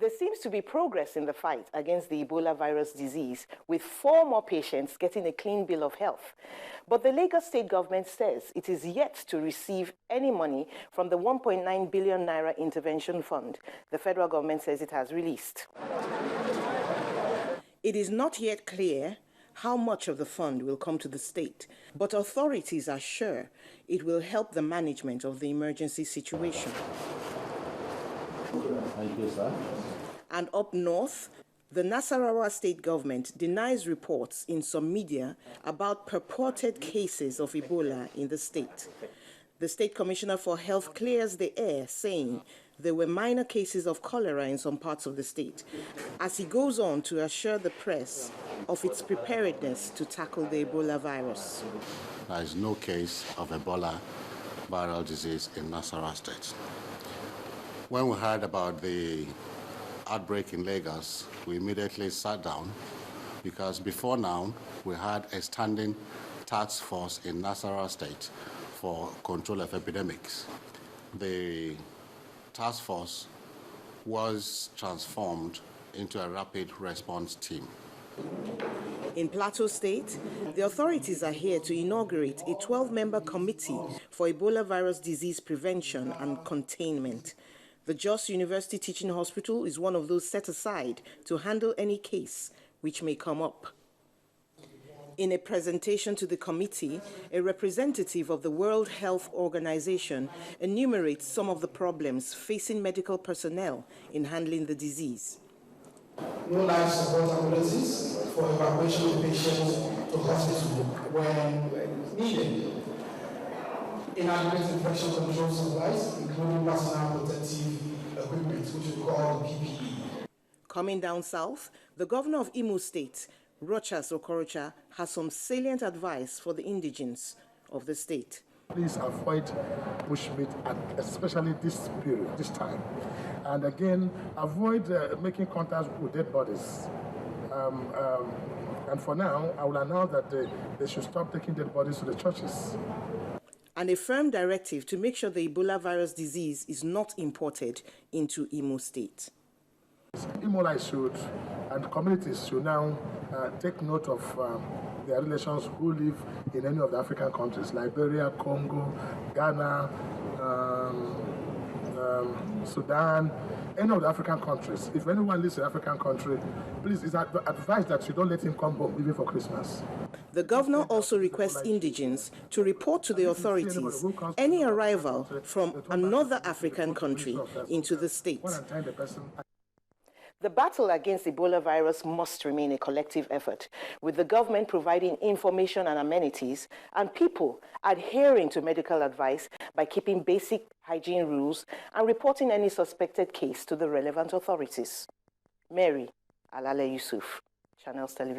There seems to be progress in the fight against the Ebola virus disease, with 4 more patients getting a clean bill of health. But the Lagos state government says it is yet to receive any money from the 1.9 billion naira intervention fund the federal government says it has released. It is not yet clear how much of the fund will come to the state, but authorities are sure it will help the management of the emergency situation. Thank you, sir. And up north, the Nasarawa state government denies reports in some media about purported cases of Ebola in the state. The State Commissioner for Health clears the air, saying there were minor cases of cholera in some parts of the state, as he goes on to assure the press of its preparedness to tackle the Ebola virus. There is no case of Ebola viral disease in Nasarawa State. When we heard about the outbreak in Lagos, we immediately sat down because before now we had a standing task force in Nasarawa State for control of epidemics. The task force was transformed into a rapid response team. In Plateau State, the authorities are here to inaugurate a 12-member committee for Ebola virus disease prevention and containment. The Jos University Teaching Hospital is one of those set aside to handle any case which may come up. In a presentation to the committee, a representative of the World Health Organization enumerates some of the problems facing medical personnel in handling the disease. No life support ambulances for evacuation of patients to hospital when needed. Inadequate infection control supplies, including personal protective equipment, which we call PPE. Coming down south, the governor of Imo State, Rochas Okorocha, has some salient advice for the indigents of the state. Please avoid bushmeat, especially this period, this time. And again, avoid making contact with dead bodies. And for now, I will announce that they should stop taking dead bodies to the churches. And a firm directive to make sure the Ebola virus disease is not imported into Imo State. Imola should, and communities should now take note of their relations who live in any of the African countries, Liberia, Congo, Ghana, Sudan, any of the African countries. If anyone lives in an African country, please, it's advised that you don't let him come home even for Christmas. The governor also requests indigents to report to the authorities any arrival from another African country into the state. The battle against Ebola virus must remain a collective effort, with the government providing information and amenities, and people adhering to medical advice by keeping basic hygiene rules and reporting any suspected case to the relevant authorities. Mary Alale Yusuf, Channels Television.